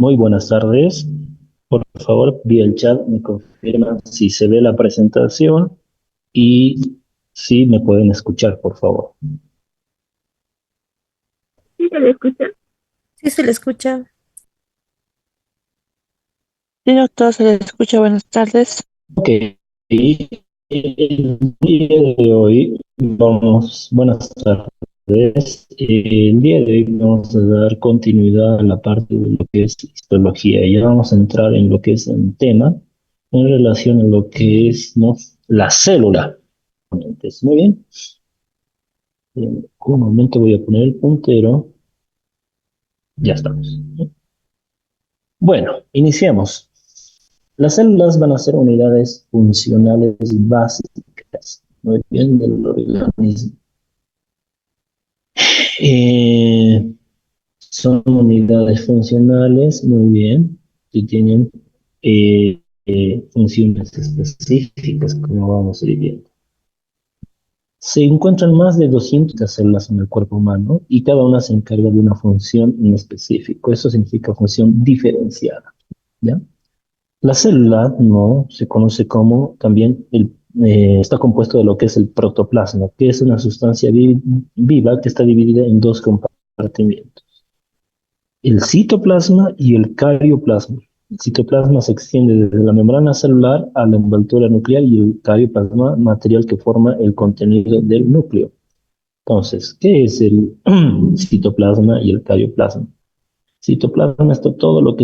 Muy buenas tardes. Por favor, vía el chat me confirman si se ve la presentación y si me pueden escuchar, por favor. Sí, se le escucha. Sí, se le escucha. Sí, doctor, se le escucha. Buenas tardes. Ok, y el día de hoy buenas tardes. El día de hoy vamos a dar continuidad a la parte de lo que es histología. Ya vamos a entrar en lo que es el tema en relación a lo que es, ¿no?, la célula. Entonces, muy bien. En un momento voy a poner el puntero. Ya estamos. Bueno, iniciamos. Las células van a ser unidades funcionales básicas, muy bien, del organismo. Eh, Son unidades funcionales, muy bien, que tienen funciones específicas, como vamos a ir viendo. Se encuentran más de 200 células en el cuerpo humano y cada una se encarga de una función en específico. Eso significa función diferenciada, ¿ya? La célula no se conoce como también está compuesto de lo que es el protoplasma, que es una sustancia viva que está dividida en dos compartimientos: el citoplasma y el carioplasma. El citoplasma se extiende desde la membrana celular a la envoltura nuclear y el carioplasma, material que forma el contenido del núcleo. Entonces, ¿qué es el citoplasma y el carioplasma? Citoplasma es todo lo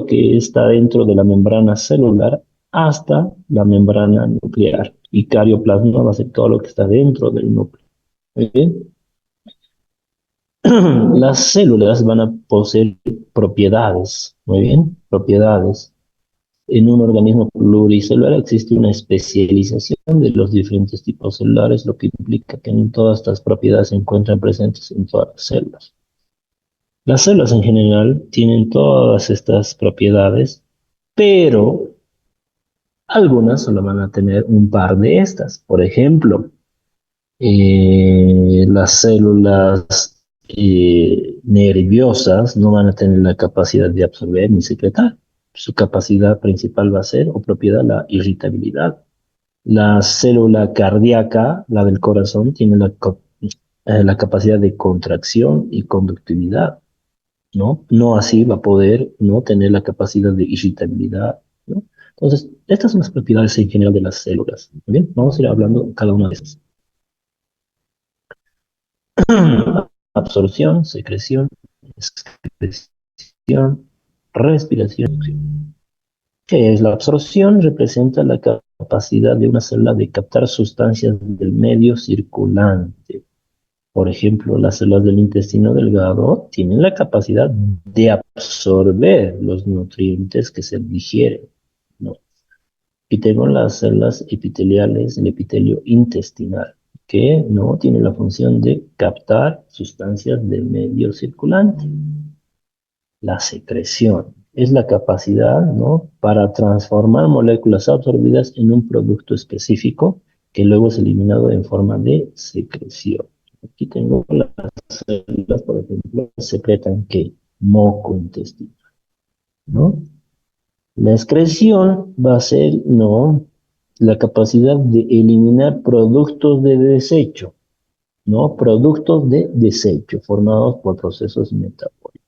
que está dentro de la membrana celular hasta la membrana nuclear. Y carioplasma va a ser todo lo que está dentro del núcleo. ¿Muy bien? Las células van a poseer propiedades, muy bien, propiedades. En un organismo pluricelular existe una especialización de los diferentes tipos celulares, lo que implica que en todas estas propiedades se encuentran presentes en todas las células. Las células en general tienen todas estas propiedades, pero algunas solo van a tener un par de estas. Por ejemplo, las células nerviosas no van a tener la capacidad de absorber ni secretar. Su capacidad principal va a ser, o propiedad, la irritabilidad. La célula cardíaca, la del corazón, tiene la capacidad de contracción y conductividad, ¿no? No así va a poder, ¿no?, tener la capacidad de irritabilidad, ¿no? Entonces, estas son las propiedades en general de las células. ¿Muy bien? Vamos a ir hablando cada una de esas. Absorción, secreción, excreción, respiración. ¿Qué es la absorción? Representa la capacidad de una célula de captar sustancias del medio circulante. Por ejemplo, las células del intestino delgado tienen la capacidad de absorber los nutrientes que se digieren, ¿no? Y tengo las células epiteliales, el epitelio intestinal, que no tiene la función de captar sustancias del medio circulante. La secreción es la capacidad, ¿no?, para transformar moléculas absorbidas en un producto específico que luego es eliminado en forma de secreción. Aquí tengo las células, por ejemplo, que secretan ¿qué? Moco intestinal, ¿no? La excreción va a ser, ¿no?, la capacidad de eliminar productos de desecho, ¿no? Productos de desecho formados por procesos metabólicos.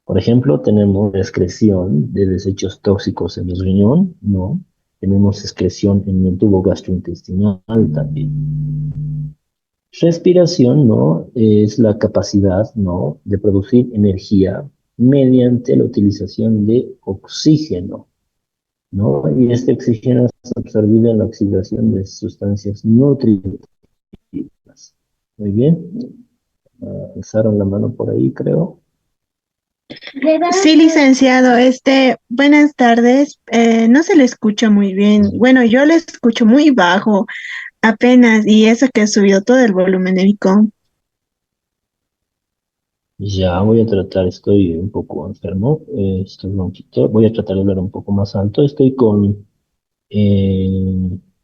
Por ejemplo, tenemos excreción de desechos tóxicos en el riñón, ¿no? Tenemos excreción en el tubo gastrointestinal también. Respiración, ¿no?, es la capacidad, ¿no?, de producir energía mediante la utilización de oxígeno, ¿no? Y este oxígeno es absorbido en la oxidación de sustancias nutritivas. Muy bien. Alzaron la mano por ahí, creo. Sí, licenciado. Buenas tardes. No se le escucha muy bien. Bueno, yo le escucho muy bajo, apenas, y eso que ha subido todo el volumen de mi com. Ya voy a tratar, estoy un poco enfermo, estoy ronquito, voy a tratar de hablar un poco más alto, estoy con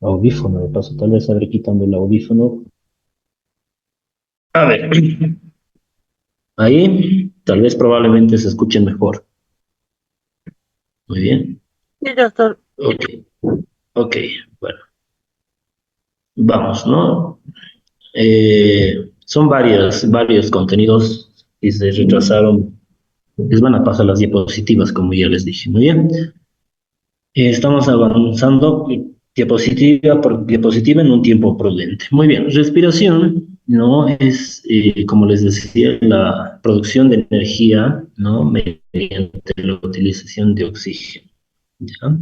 audífono, de paso, tal vez habré quitando el audífono. A ver, ahí tal vez probablemente se escuche mejor. Muy bien. Sí, doctor. Ok, ok, bueno, vamos, ¿no? Son varios contenidos y se retrasaron. Les van a pasar las diapositivas, como ya les dije. Muy bien. Estamos avanzando diapositiva por diapositiva en un tiempo prudente. Muy bien. Respiración, ¿no? Es, como les decía, la producción de energía, ¿no? Mediante la utilización de oxígeno. ¿Ya?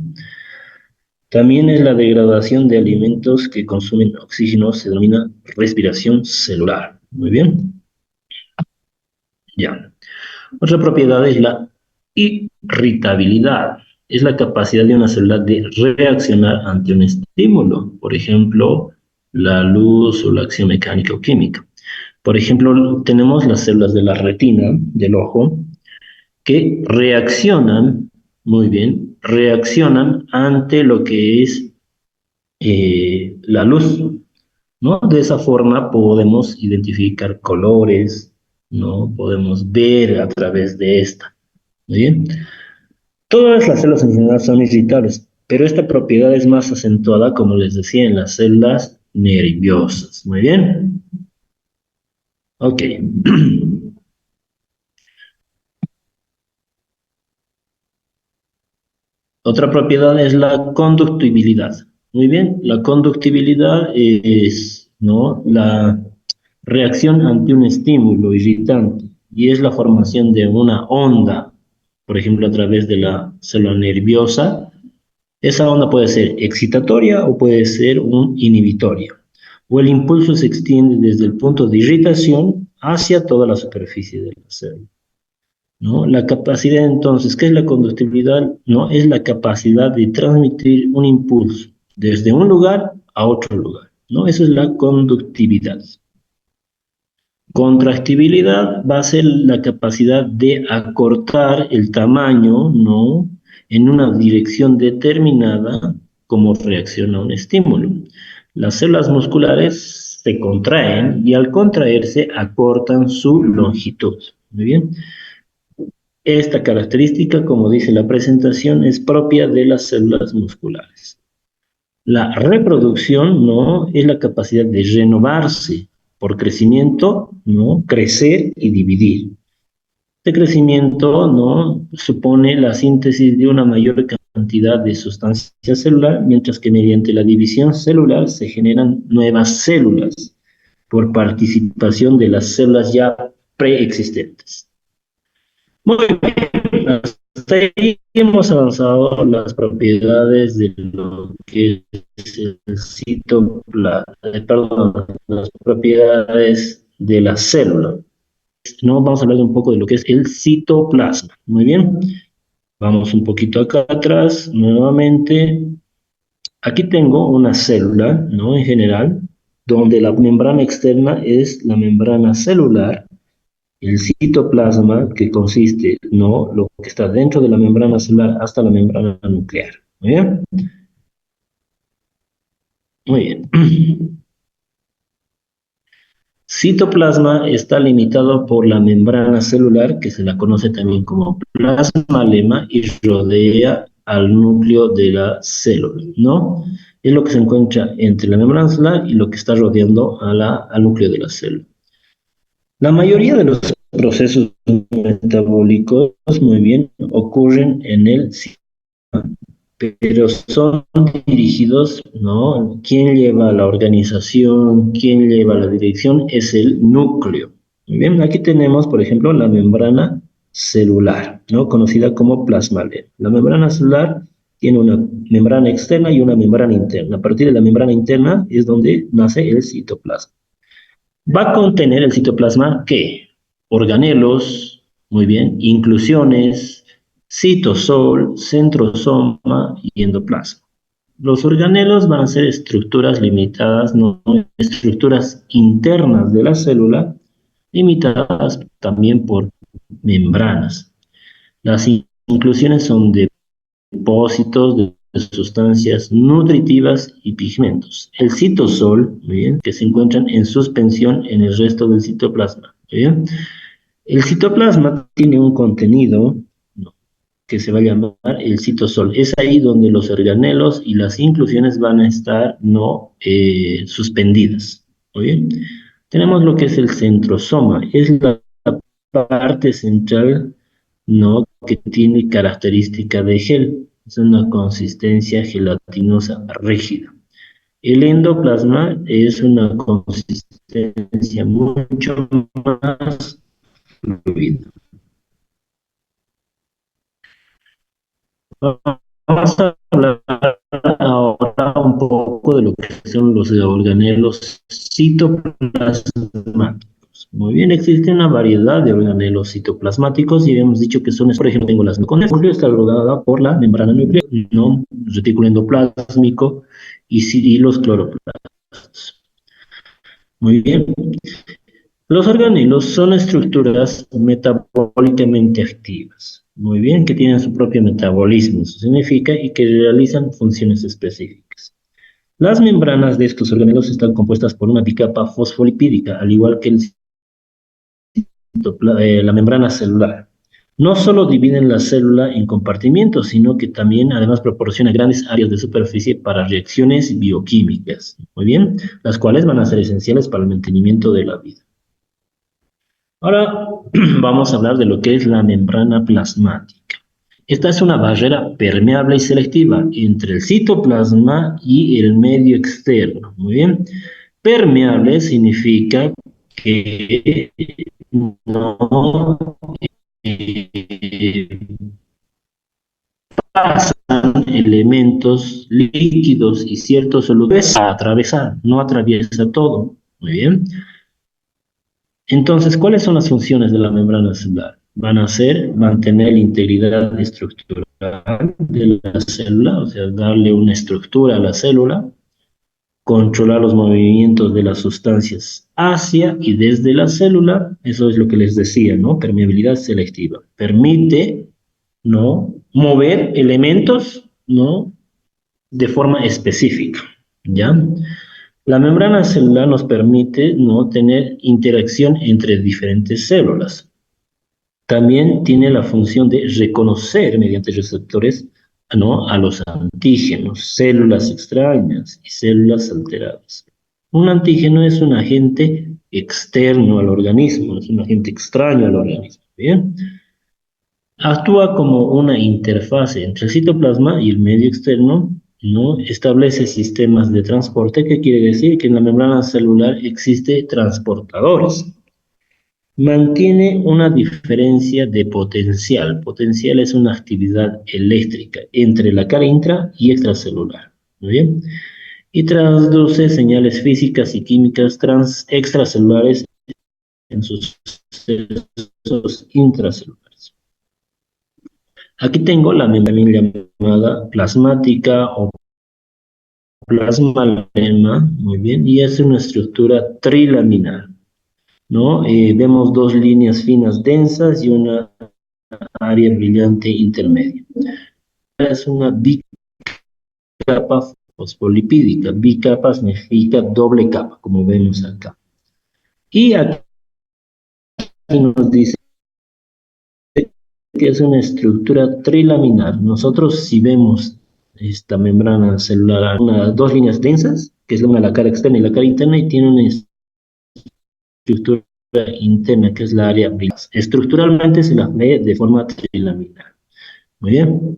También es la degradación de alimentos que consumen oxígeno, se denomina respiración celular. Muy bien. Ya. Otra propiedad es la irritabilidad. Es la capacidad de una célula de reaccionar ante un estímulo, por ejemplo, la luz o la acción mecánica o química. Por ejemplo, tenemos las células de la retina del ojo que reaccionan, muy bien, reaccionan ante lo que es la luz, ¿no? De esa forma podemos identificar colores, ¿no? Podemos ver a través de esta. Muy bien. Todas las células en general son irritables, pero esta propiedad es más acentuada, como les decía, en las células nerviosas. Muy bien. Ok. Otra propiedad es la conductibilidad. Muy bien, la conductibilidad es, ¿no? La reacción ante un estímulo irritante y es la formación de una onda, por ejemplo, a través de la célula nerviosa. Esa onda puede ser excitatoria o puede ser un inhibitoria. O el impulso se extiende desde el punto de irritación hacia toda la superficie de la célula. ¿No? La capacidad entonces, ¿qué es la conductibilidad? ¿No? Es la capacidad de transmitir un impulso desde un lugar a otro lugar, ¿no? Eso es la conductividad. Contractibilidad va a ser la capacidad de acortar el tamaño, ¿no? En una dirección determinada como reacción a un estímulo. Las células musculares se contraen y al contraerse acortan su longitud. Muy bien. Esta característica, como dice la presentación, es propia de las células musculares. La reproducción, ¿no? Es la capacidad de renovarse por crecimiento, ¿no? Crecer y dividir. Este crecimiento, ¿no? Supone la síntesis de una mayor cantidad de sustancia celular, mientras que mediante la división celular se generan nuevas células por participación de las células ya preexistentes. Muy bien, hasta ahí hemos avanzado las propiedades de lo que es el perdón, las propiedades de la célula. No, vamos a hablar un poco de lo que es el citoplasma. Muy bien, vamos un poquito acá atrás, nuevamente. Aquí tengo una célula, ¿no? En general, donde la membrana externa es la membrana celular. El citoplasma, que consiste, ¿no? Lo que está dentro de la membrana celular hasta la membrana nuclear. ¿Muy bien? Muy bien. Citoplasma está limitado por la membrana celular, que se la conoce también como plasmalema, y rodea al núcleo de la célula, ¿no? Es lo que se encuentra entre la membrana celular y lo que está rodeando al núcleo de la célula. La mayoría de los procesos metabólicos, muy bien, ocurren en el sistema, pero son dirigidos, ¿no? ¿Quién lleva la organización? ¿Quién lleva la dirección? Es el núcleo. Muy bien, aquí tenemos, por ejemplo, la membrana celular, ¿no? Conocida como plasmalema. La membrana celular tiene una membrana externa y una membrana interna. A partir de la membrana interna es donde nace el citoplasma. Va a contener el citoplasma, ¿qué? Organelos, muy bien, inclusiones, citosol, centrosoma y endoplasma. Los organelos van a ser estructuras limitadas, no estructuras internas de la célula, limitadas también por membranas. Las inclusiones son depósitos de sustancias nutritivas y pigmentos. El citosol, ¿bien? Que se encuentran en suspensión en el resto del citoplasma. ¿Bien? El citoplasma tiene un contenido, ¿no? que se va a llamar el citosol. Es ahí donde los organelos y las inclusiones van a estar no suspendidas. ¿Muy bien? Tenemos lo que es el centrosoma, es la parte central no que tiene característica de gel, es una consistencia gelatinosa rígida. El endoplasma es una consistencia mucho más fluida. Vamos a hablar ahora un poco de lo que son los organelos citoplasmáticos. Muy bien, existe una variedad de organelos citoplasmáticos y hemos dicho que son, por ejemplo, tengo las mitocondrias, está rodeada por la membrana nuclear, no retículo endoplásmico y los cloroplastos. Muy bien. Los organelos son estructuras metabólicamente activas, muy bien, que tienen su propio metabolismo, eso significa, y que realizan funciones específicas. Las membranas de estos organelos están compuestas por una bicapa fosfolipídica, al igual que la membrana celular. No solo dividen la célula en compartimientos, sino que también además proporciona grandes áreas de superficie para reacciones bioquímicas, muy bien, las cuales van a ser esenciales para el mantenimiento de la vida. Ahora vamos a hablar de lo que es la membrana plasmática. Esta es una barrera permeable y selectiva entre el citoplasma y el medio externo. Muy bien. Permeable significa que no pasan elementos líquidos y ciertos solubles a atravesar, no atraviesa todo. Muy bien. Entonces, ¿cuáles son las funciones de la membrana celular? Van a ser mantener la integridad estructural de la célula, o sea, darle una estructura a la célula, controlar los movimientos de las sustancias hacia y desde la célula, eso es lo que les decía, ¿no? Permeabilidad selectiva. Permite, ¿no? Mover elementos, ¿no? De forma específica, ¿ya? La membrana celular nos permite no tener interacción entre diferentes células. También tiene la función de reconocer mediante receptores, ¿no? A los antígenos, células extrañas y células alteradas. Un antígeno es un agente externo al organismo, es un agente extraño al organismo. ¿Bien? Actúa como una interfase entre el citoplasma y el medio externo, ¿no? Establece sistemas de transporte, que quiere decir que en la membrana celular existe transportadores. Mantiene una diferencia de potencial. Potencial es una actividad eléctrica entre la cara intra y extracelular. ¿Muy bien? Y traduce señales físicas y químicas extracelulares en sus procesos intracelulares. Aquí tengo la membrana llamada plasmática o plasmalema, muy bien, y es una estructura trilaminar, ¿no? Vemos dos líneas finas densas y una área brillante intermedia. Es una bicapa fosfolipídica, bicapa significa doble capa, como vemos acá. Y aquí nos dice que es una estructura trilaminar. Nosotros si vemos esta membrana celular, dos líneas densas, que es una la cara externa y la cara interna, y tiene una estructura interna, que es la área brillante. Estructuralmente se las ve de forma trilaminar. Muy bien.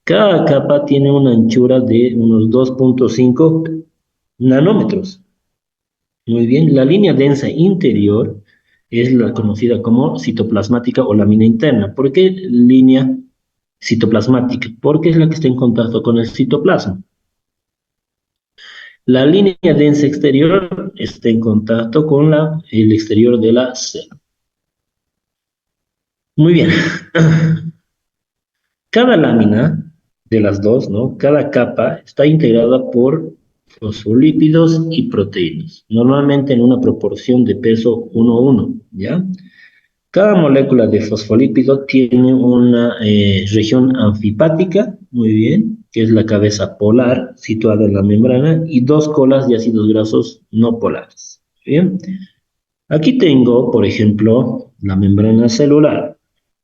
Cada capa tiene una anchura de unos 2.5 nanómetros. Muy bien, la línea densa interior es la conocida como citoplasmática o lámina interna. ¿Por qué línea citoplasmática? Porque es la que está en contacto con el citoplasma. La línea densa exterior está en contacto con el exterior de la célula. Muy bien. Cada lámina de las dos, ¿no? Cada capa está integrada por fosfolípidos y proteínas, normalmente en una proporción de peso 1:1, ¿ya? Cada molécula de fosfolípido tiene una región anfipática, muy bien, que es la cabeza polar situada en la membrana, y dos colas de ácidos grasos no polares. Bien, aquí tengo, por ejemplo, la membrana celular.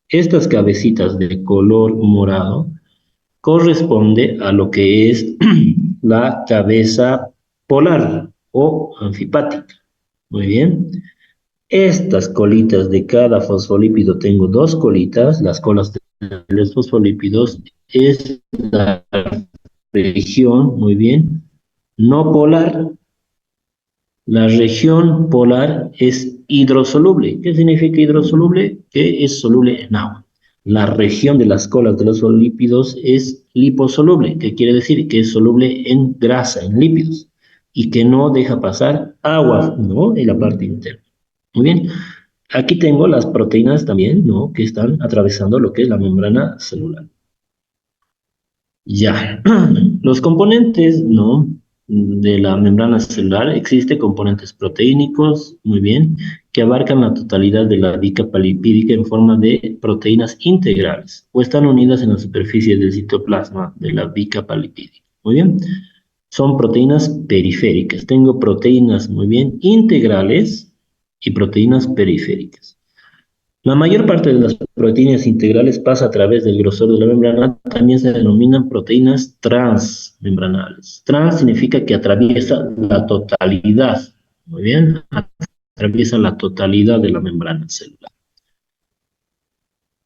Estas cabecitas de color morado corresponde a lo que es la cabeza polar o anfipática. Muy bien. Estas colitas de cada fosfolípido, tengo dos colitas, las colas de los fosfolípidos es la región, muy bien, no polar. La región polar es hidrosoluble. ¿Qué significa hidrosoluble? Que es soluble en agua. La región de las colas de los lípidos es liposoluble, que quiere decir que es soluble en grasa, en lípidos, y que no deja pasar agua, ¿no? En la parte interna. Muy bien. Aquí tengo las proteínas también, ¿no? Que están atravesando lo que es la membrana celular. Ya, los componentes, ¿no? De la membrana celular, existen componentes proteínicos, muy bien, que abarcan la totalidad de la capa lipídica en forma de proteínas integrales, o están unidas en la superficie del citoplasma de la capa lipídica. Muy bien, son proteínas periféricas. Tengo proteínas, muy bien, integrales y proteínas periféricas. La mayor parte de las proteínas integrales pasa a través del grosor de la membrana, también se denominan proteínas transmembranales. Trans significa que atraviesa la totalidad, muy bien, atraviesa la totalidad de la membrana celular.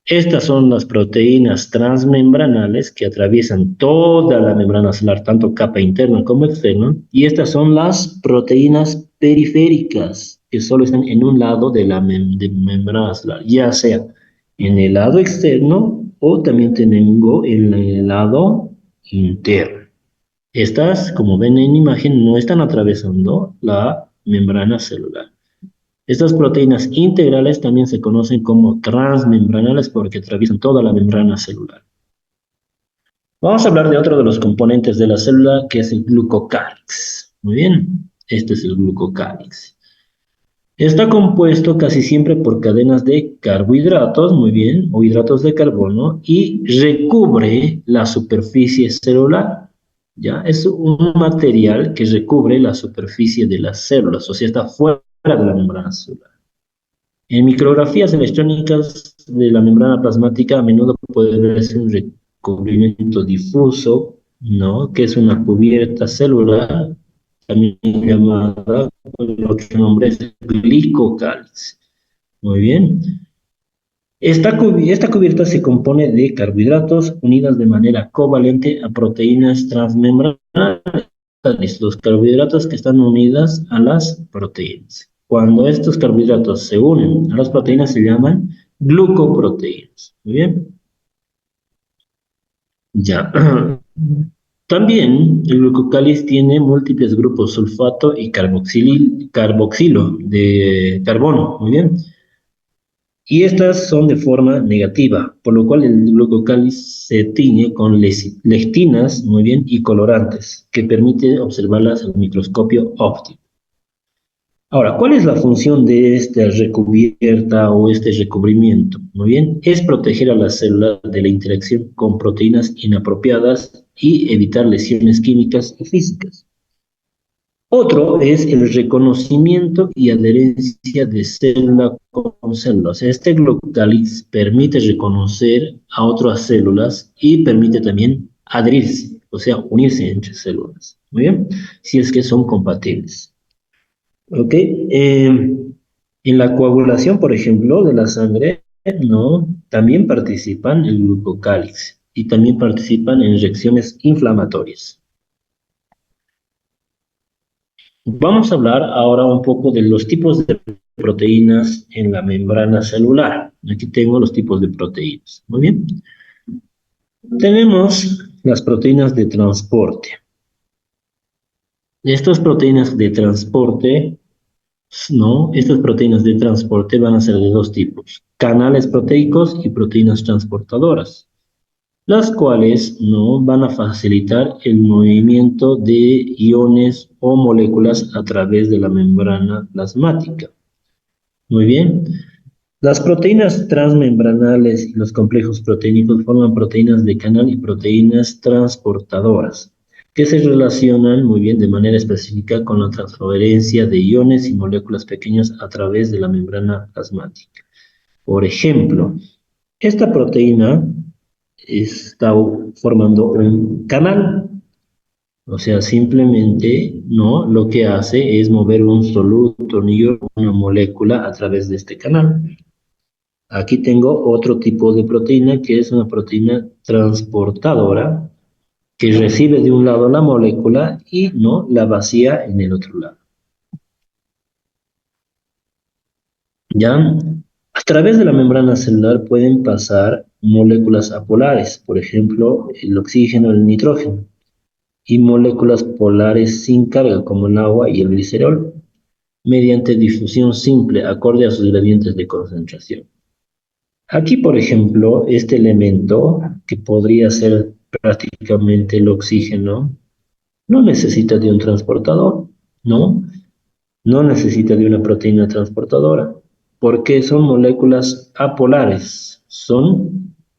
Estas son las proteínas transmembranales que atraviesan toda la membrana celular, tanto capa interna como externa, y estas son las proteínas periféricas, que solo están en un lado de la membrana celular, ya sea en el lado externo o también tengo en el lado interno. Estas, como ven en imagen, no están atravesando la membrana celular. Estas proteínas integrales también se conocen como transmembranales porque atraviesan toda la membrana celular. Vamos a hablar de otro de los componentes de la célula, que es el glucocálix. Muy bien, este es el glucocálix. Está compuesto casi siempre por cadenas de carbohidratos, muy bien, o hidratos de carbono, y recubre la superficie celular. ¿Ya? Es un material que recubre la superficie de las células, o sea, está fuera de la membrana celular. En micrografías electrónicas de la membrana plasmática a menudo puede verse un recubrimiento difuso, ¿no? Que es una cubierta celular, también llamada con otro nombre es glicocálix. Muy bien. Esta cubierta se compone de carbohidratos unidas de manera covalente a proteínas transmembranares, los carbohidratos que están unidas a las proteínas. Cuando estos carbohidratos se unen a las proteínas se llaman glucoproteínas. Muy bien. Ya. También el glucocáliz tiene múltiples grupos sulfato y carboxilo de carbono. Muy bien. Y estas son de forma negativa, por lo cual el glucocáliz se tiñe con lectinas, muy bien, y colorantes, que permite observarlas al microscopio óptico. Ahora, ¿cuál es la función de esta recubierta o este recubrimiento? Muy bien, es proteger a la célula de la interacción con proteínas inapropiadas y evitar lesiones químicas y físicas. Otro es el reconocimiento y adherencia de célula con célula. O sea, este glucocálix permite reconocer a otras células y permite también adherirse, o sea, unirse entre células. Muy bien, si es que son compatibles. ¿Ok? En la coagulación, por ejemplo, de la sangre, ¿no? También participan el glucocálix y también participan en reacciones inflamatorias. Vamos a hablar ahora un poco de los tipos de proteínas en la membrana celular. Aquí tengo los tipos de proteínas. Muy bien. Tenemos las proteínas de transporte. Estas proteínas de transporte, ¿no? Estas proteínas de transporte van a ser de dos tipos: canales proteicos y proteínas transportadoras, las cuales no van a facilitar el movimiento de iones o moléculas a través de la membrana plasmática. Muy bien. Las proteínas transmembranales y los complejos proteínicos forman proteínas de canal y proteínas transportadoras, que se relacionan muy bien de manera específica con la transferencia de iones y moléculas pequeñas a través de la membrana plasmática. Por ejemplo, Esta proteína está formando un canal. O sea, simplemente, ¿no? Lo que hace es mover un soluto, una molécula a través de este canal. Aquí tengo otro tipo de proteína que es una proteína transportadora que recibe de un lado la molécula y no la vacía en el otro lado. ¿Ya? A través de la membrana celular pueden pasar moléculas apolares, por ejemplo, el oxígeno, el nitrógeno, y moléculas polares sin carga, como el agua y el glicerol, mediante difusión simple, acorde a sus gradientes de concentración. Aquí, por ejemplo, este elemento, que podría ser prácticamente el oxígeno, no necesita de un transportador, ¿no? No necesita de una proteína transportadora, porque son moléculas apolares.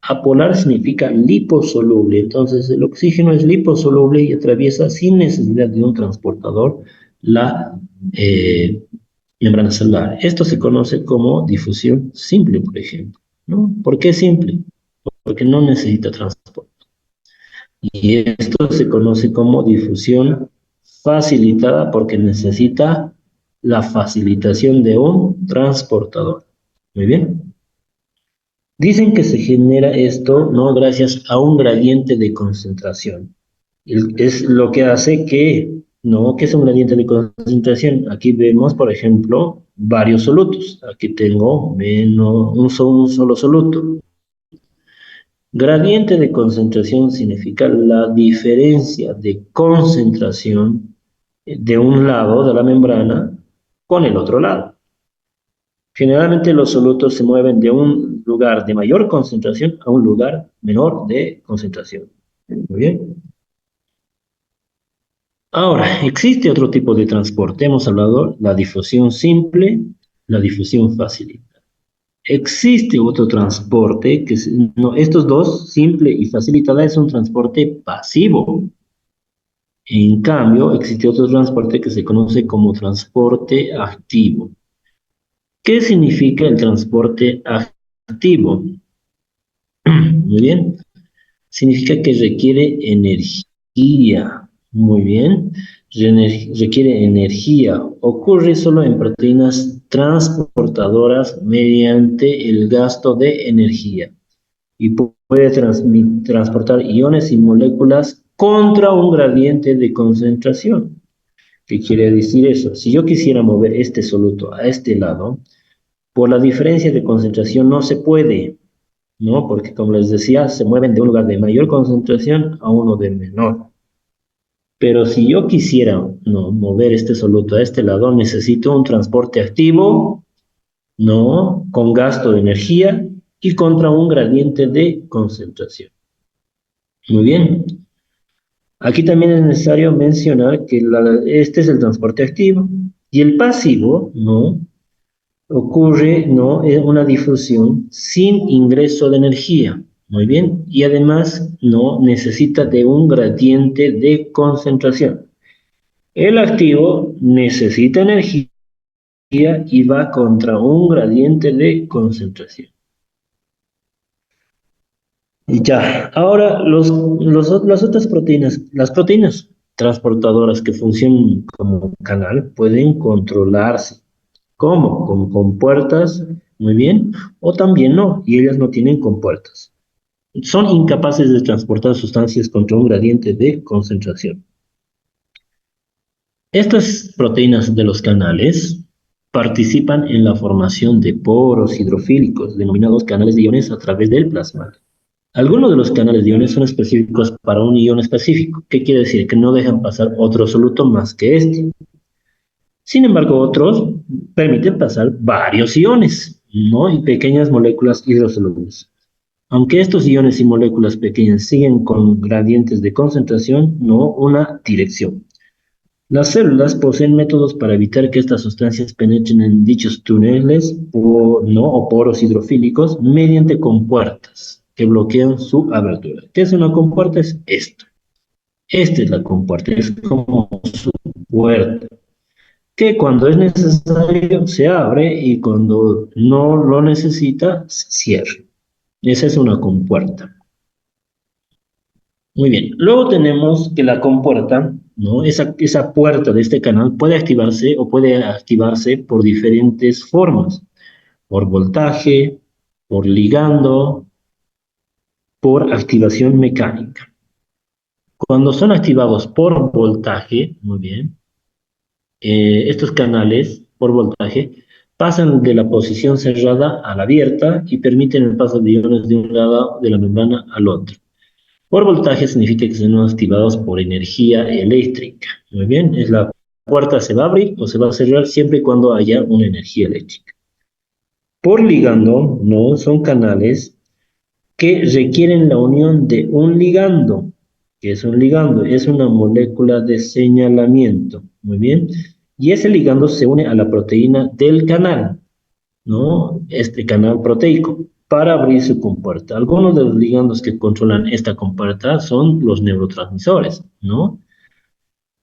Apolar significa liposoluble, entonces el oxígeno es liposoluble y atraviesa sin necesidad de un transportador la membrana celular. Esto se conoce como difusión simple, por ejemplo, ¿no? ¿Por qué simple? Porque no necesita transporte. Y esto se conoce como difusión facilitada porque necesita la facilitación de un transportador. Muy bien. Dicen que se genera esto, ¿no? Gracias a un gradiente de concentración. Es lo que hace que, ¿no? Que es un gradiente de concentración. Aquí vemos, por ejemplo, varios solutos. Aquí tengo un solo soluto. Gradiente de concentración significa la diferencia de concentración de un lado de la membrana con el otro lado. Generalmente los solutos se mueven de un lugar de mayor concentración a un lugar menor de concentración. Muy bien. Ahora, existe otro tipo de transporte. Hemos hablado la difusión simple, la difusión fácil. Existe otro transporte que no, estos dos, simple y facilitada, es un transporte pasivo. En cambio, existe otro transporte que se conoce como transporte activo. ¿Qué significa el transporte activo? Muy bien. Significa que requiere energía. Muy bien. Requiere energía. Ocurre solo en proteínas transportadoras mediante el gasto de energía y puede transportar iones y moléculas contra un gradiente de concentración. ¿Qué quiere decir eso? Si yo quisiera mover este soluto a este lado, por la diferencia de concentración no se puede, ¿no? Porque como les decía, se mueven de un lugar de mayor concentración a uno de menor. Pero si yo quisiera, ¿no?, mover este soluto a este lado, necesito un transporte activo, ¿no?, con gasto de energía y contra un gradiente de concentración. Muy bien. Aquí también es necesario mencionar que este es el transporte activo y el pasivo, ¿no? Ocurre, ¿no?, una difusión sin ingreso de energía. Muy bien. Y además, ¿no?, necesita de un gradiente de concentración. El activo necesita energía y va contra un gradiente de concentración. Ya, ahora las otras proteínas, las proteínas transportadoras que funcionan como canal pueden controlarse. ¿Cómo? Con compuertas, muy bien, o también no, y ellas no tienen compuertas. Son incapaces de transportar sustancias contra un gradiente de concentración. Estas proteínas de los canales participan en la formación de poros hidrofílicos, denominados canales de iones a través del plasma. Algunos de los canales de iones son específicos para un ion específico. ¿Qué quiere decir? Que no dejan pasar otro soluto más que este. Sin embargo, otros permiten pasar varios iones, ¿no?, y pequeñas moléculas hidrosolubles. Aunque estos iones y moléculas pequeñas siguen con gradientes de concentración, no una dirección. Las células poseen métodos para evitar que estas sustancias penetren en dichos túneles o poros hidrofílicos mediante compuertas que bloquean su abertura. ¿Qué es una compuerta? Es esto. Esta es la compuerta, es como su puerta, que cuando es necesario se abre y cuando no lo necesita se cierra. Esa es una compuerta. Muy bien. Luego tenemos que la compuerta, ¿no? Esa puerta de este canal puede activarse o puede activarse por diferentes formas. Por voltaje, por ligando, por activación mecánica. Cuando son activados por voltaje, muy bien, estos canales por voltaje pasan de la posición cerrada a la abierta y permiten el paso de iones de un lado de la membrana al otro. Por voltaje significa que son activados por energía eléctrica. Muy bien, es la puerta se va a abrir o se va a cerrar siempre y cuando haya una energía eléctrica. Por ligando, no, son canales que requieren la unión de un ligando. ¿Qué es un ligando? Es una molécula de señalamiento. Muy bien. Y ese ligando se une a la proteína del canal, ¿no? Este canal proteico, para abrir su compuerta. Algunos de los ligandos que controlan esta compuerta son los neurotransmisores, ¿no?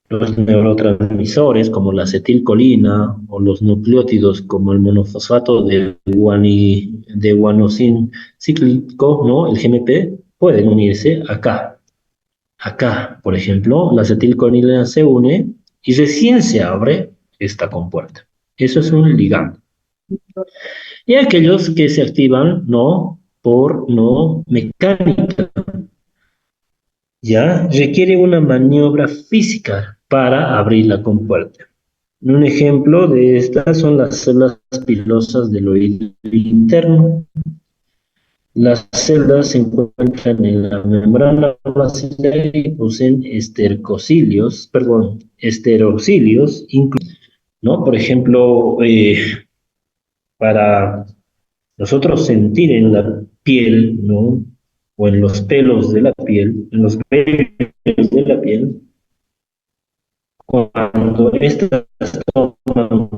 Los neurotransmisores como la acetilcolina o los nucleótidos como el monofosfato de guanosín cíclico, ¿no? El GMP, pueden unirse acá. Acá, por ejemplo, la acetilcolina se une y recién se abre esta compuerta. Eso es un ligando. Y aquellos que se activan, ¿no? Por no mecánica, ya requiere una maniobra física para abrir la compuerta. Un ejemplo de estas son las células pilosas del oído interno. Las células se encuentran en la membrana basilar y poseen esterocilios, ¿no? Por ejemplo, para nosotros sentir en la piel, ¿no? O en los pelos de la piel, en los vellos de la piel, cuando estas toman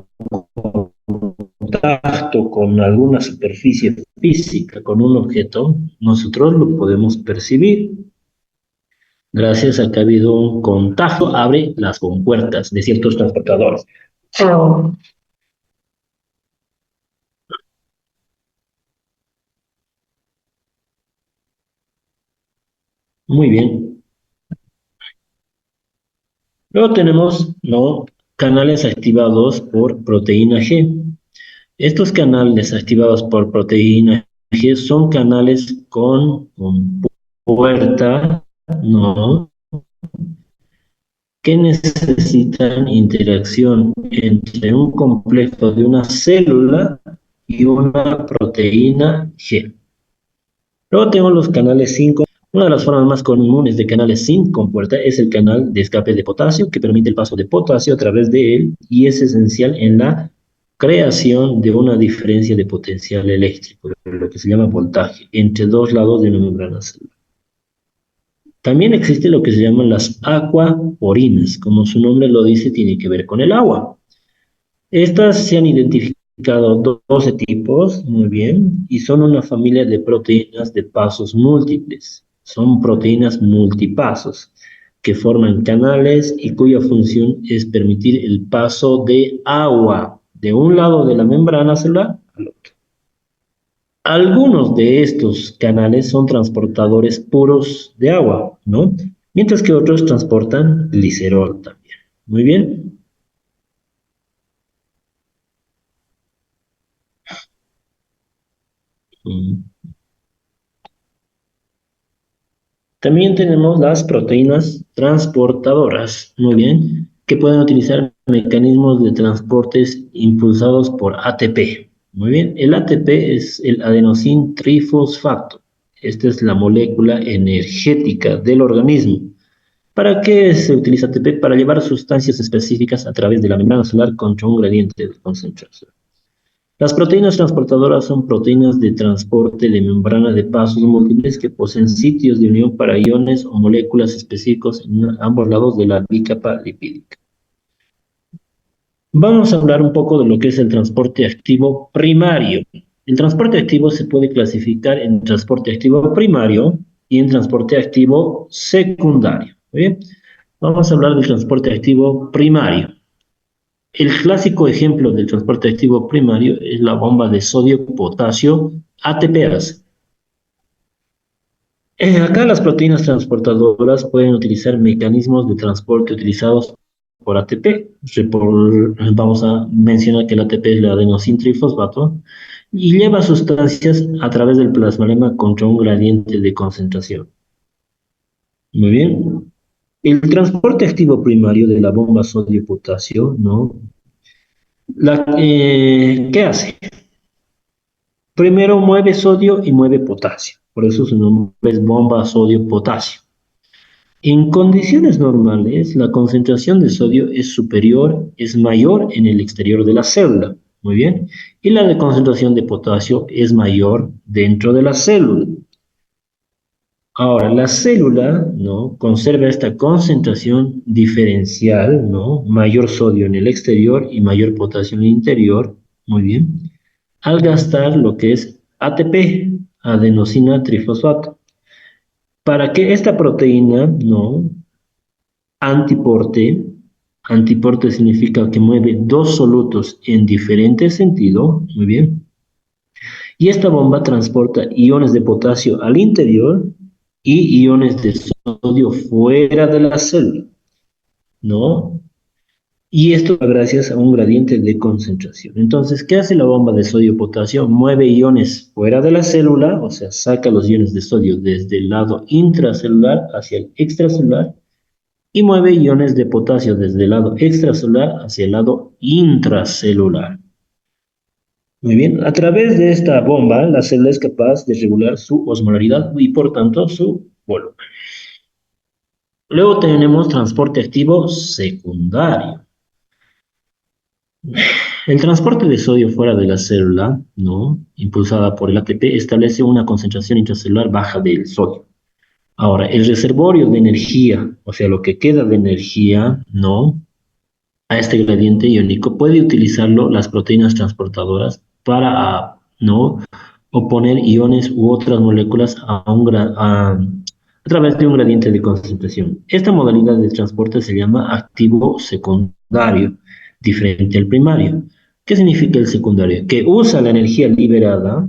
contacto con alguna superficie física, con un objeto, nosotros lo podemos percibir. Gracias a que ha habido un contacto, abre las compuertas de ciertos transportadores. Muy bien. Luego tenemos, ¿no? Canales activados por proteína G. Estos canales activados por proteína G son canales con puerta, ¿no? Que necesitan interacción entre un complejo de una célula y una proteína G. Luego tenemos los canales 5. Una de las formas más comunes de canales sin compuerta es el canal de escape de potasio, que permite el paso de potasio a través de él y es esencial en la creación de una diferencia de potencial eléctrico, lo que se llama voltaje, entre dos lados de una membrana celular. También existe lo que se llaman las aquaporinas, como su nombre lo dice, tiene que ver con el agua. Estas se han identificado 12 tipos, muy bien, y son una familia de proteínas de pasos múltiples. Son proteínas multipasos que forman canales y cuya función es permitir el paso de agua de un lado de la membrana celular al otro. Algunos de estos canales son transportadores puros de agua, ¿no? Mientras que otros transportan glicerol también. Muy bien. También tenemos las proteínas transportadoras, muy bien, que pueden utilizar mecanismos de transportes impulsados por ATP. Muy bien, el ATP es el adenosín trifosfato. Esta es la molécula energética del organismo. ¿Para qué se utiliza ATP? Para llevar sustancias específicas a través de la membrana celular contra un gradiente de concentración. Las proteínas transportadoras son proteínas de transporte de membrana de pasos múltiples que poseen sitios de unión para iones o moléculas específicos en ambos lados de la bicapa lipídica. Vamos a hablar un poco de lo que es el transporte activo primario. El transporte activo se puede clasificar en transporte activo primario y en transporte activo secundario. ¿Bien? Vamos a hablar del transporte activo primario. El clásico ejemplo del transporte activo primario es la bomba de sodio-potasio ATPase. Acá las proteínas transportadoras pueden utilizar mecanismos de transporte utilizados por ATP. Vamos a mencionar que el ATP es la adenosintrifosfato y lleva sustancias a través del plasma contra un gradiente de concentración. Muy bien. El transporte activo primario de la bomba sodio-potasio, ¿no? ¿Qué hace? Primero mueve sodio y mueve potasio. Por eso su nombre es bomba sodio-potasio. En condiciones normales, la concentración de sodio es mayor en el exterior de la célula, muy bien, y la de concentración de potasio es mayor dentro de la célula. Ahora, la célula, ¿no? Conserva esta concentración diferencial, ¿no? Mayor sodio en el exterior y mayor potasio en el interior, muy bien, al gastar lo que es ATP, adenosina trifosfato, para que esta proteína, ¿no? Antiporte. Antiporte significa que mueve dos solutos en diferente sentido. Muy bien. Y esta bomba transporta iones de potasio al interior y iones de sodio fuera de la célula, ¿no? Y esto gracias a un gradiente de concentración. Entonces, ¿qué hace la bomba de sodio-potasio? Mueve iones fuera de la célula, o sea, saca los iones de sodio desde el lado intracelular hacia el extracelular y mueve iones de potasio desde el lado extracelular hacia el lado intracelular. Muy bien, a través de esta bomba, la célula es capaz de regular su osmolaridad y por tanto su volumen. Luego tenemos transporte activo secundario. El transporte de sodio fuera de la célula, ¿no? Impulsada por el ATP, establece una concentración intracelular baja del sodio. Ahora, el reservorio de energía, o sea, lo que queda de energía, ¿no? A este gradiente iónico puede utilizarlo las proteínas transportadoras para ¿no? oponer iones u otras moléculas a través de un gradiente de concentración. Esta modalidad de transporte se llama activo secundario, diferente al primario. ¿Qué significa el secundario? Que usa la energía liberada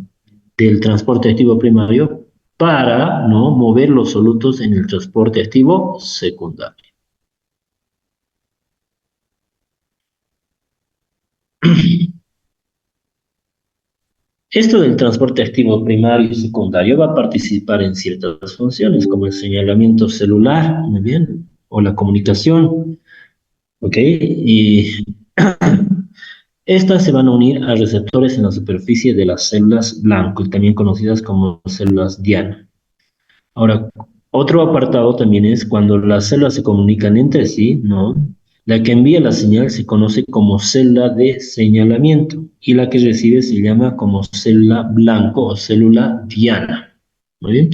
del transporte activo primario para, ¿no? mover los solutos en el transporte activo secundario. Esto del transporte activo primario y secundario va a participar en ciertas funciones, como el señalamiento celular, muy bien, o la comunicación, ¿ok? Y estas se van a unir a receptores en la superficie de las células blanco, también conocidas como células diana. Ahora, otro apartado también es cuando las células se comunican entre sí, ¿no? La que envía la señal se conoce como célula de señalamiento y la que recibe se llama como célula blanco o célula diana. Muy bien.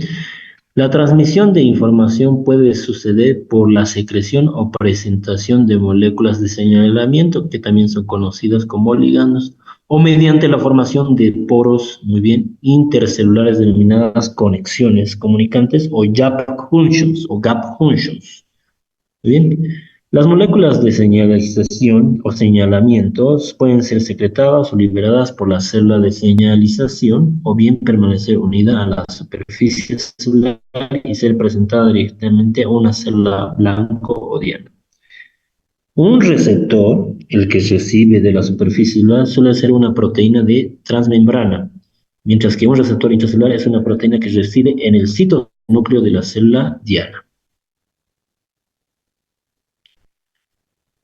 La transmisión de información puede suceder por la secreción o presentación de moléculas de señalamiento, que también son conocidas como ligandos, o mediante la formación de poros, muy bien, intercelulares denominadas conexiones comunicantes o gap junctions. Muy bien. Las moléculas de señalización o señalamientos pueden ser secretadas o liberadas por la célula de señalización o bien permanecer unida a la superficie celular y ser presentada directamente a una célula blanco o diana. Un receptor, el que recibe de la superficie celular, suele ser una proteína de transmembrana, mientras que un receptor intracelular es una proteína que reside en el citonúcleo de la célula diana.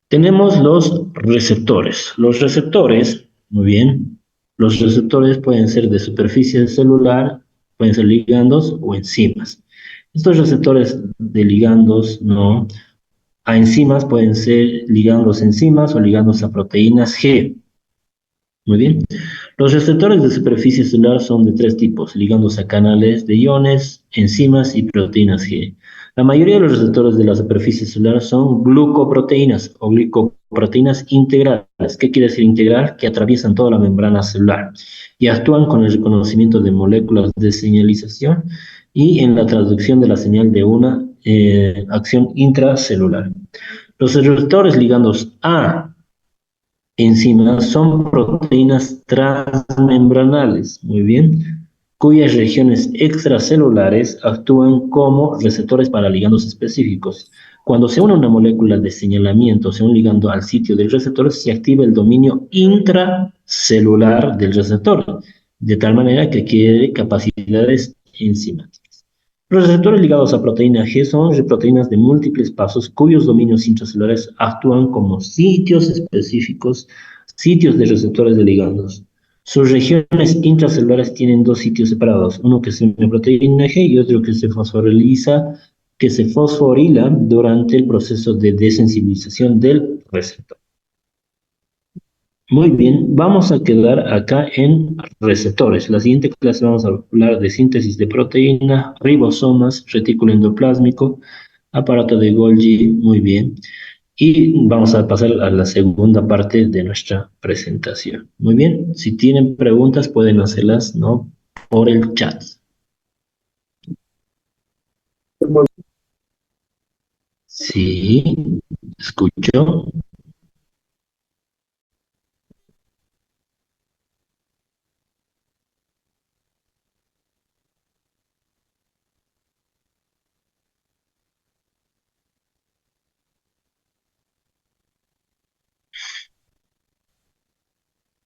Tenemos los receptores. Los receptores, muy bien, los receptores pueden ser de superficie celular, pueden ser ligandos o enzimas. Estos receptores de ligandos, ¿no? A enzimas pueden ser ligandos a enzimas o ligandos a proteínas G. Muy bien. Los receptores de superficie celular son de tres tipos, ligandos a canales de iones, enzimas y proteínas G. La mayoría de los receptores de la superficie celular son glucoproteínas o glicoproteínas integrales. ¿Qué quiere decir integral? Que atraviesan toda la membrana celular y actúan con el reconocimiento de moléculas de señalización y en la traducción de la señal de una acción intracelular. Los receptores ligandos A enzimas son proteínas transmembranales, muy bien. cuyas regiones extracelulares actúan como receptores para ligandos específicos. Cuando se une una molécula de señalamiento, o sea, un ligando al sitio del receptor, se activa el dominio intracelular del receptor, de tal manera que adquiere capacidades enzimáticas. Los receptores ligados a proteína G son proteínas de múltiples pasos cuyos dominios intracelulares actúan como sitios específicos, sitios de receptores de ligandos. Sus regiones intracelulares tienen dos sitios separados, uno que es una proteína G y otro que se fosforila durante el proceso de desensibilización del receptor. Muy bien, vamos a quedar acá en receptores. La siguiente clase vamos a hablar de síntesis de proteína, ribosomas, retículo endoplásmico, aparato de Golgi, muy bien. Y vamos a pasar a la segunda parte de nuestra presentación. Muy bien, si tienen preguntas pueden hacerlas, ¿no? Por el chat. Sí, escucho.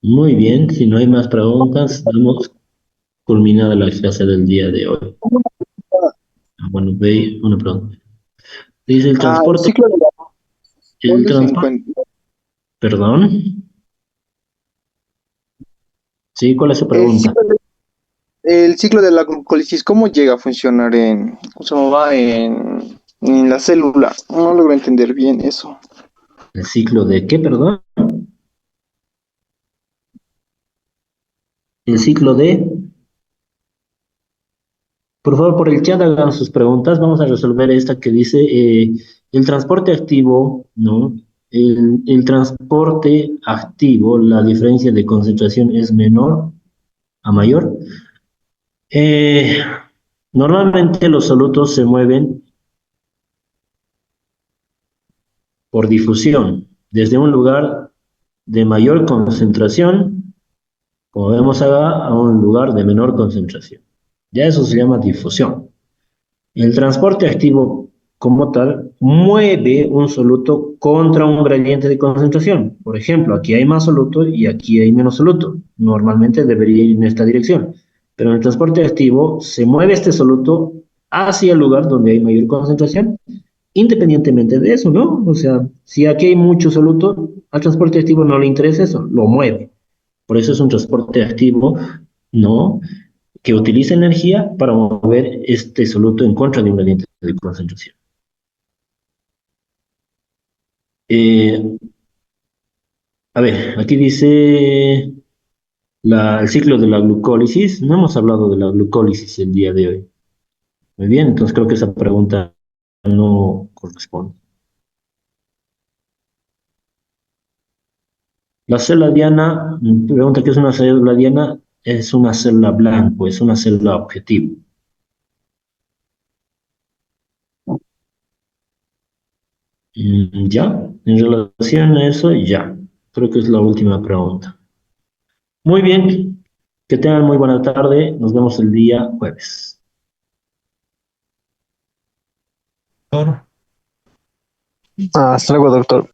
Muy bien, si no hay más preguntas, damos culminada la clase del día de hoy. Bueno, ve una pregunta. Dice el El transporte, ciclo de la el ¿dónde se transporte, encuentra? perdón. Sí, ¿cuál es su El pregunta? ciclo el ciclo de la glucólisis, ¿cómo llega a funcionar o sea, va en la célula? No logro entender bien eso. ¿El ciclo de qué, perdón? El ciclo de, por favor, por el chat hagan sus preguntas. Vamos a resolver esta que dice el transporte activo, ¿no? El transporte activo, la diferencia de concentración es menor a mayor. Eh, Normalmente los solutos se mueven por difusión, desde un lugar de mayor concentración, como vemos acá, a un lugar de menor concentración. Ya eso se llama difusión. El transporte activo, como tal, mueve un soluto contra un gradiente de concentración. Por ejemplo, aquí hay más soluto y aquí hay menos soluto. Normalmente debería ir en esta dirección. Pero en el transporte activo se mueve este soluto hacia el lugar donde hay mayor concentración, independientemente de eso, ¿no? O sea, si aquí hay mucho soluto, al transporte activo no le interesa eso, lo mueve. Por eso es un transporte activo, ¿no? Que utiliza energía para mover este soluto en contra de un gradiente de concentración. Eh, a ver, aquí dice el ciclo de la glucólisis. No hemos hablado de la glucólisis el día de hoy. Muy bien, entonces creo que esa pregunta no corresponde. La célula diana, pregunta qué es una célula diana, es una célula blanco, es una célula objetivo. Ya, en relación a eso, ya. Creo que es la última pregunta. Muy bien, que tengan muy buena tarde. Nos vemos el día jueves. Hasta luego, doctor.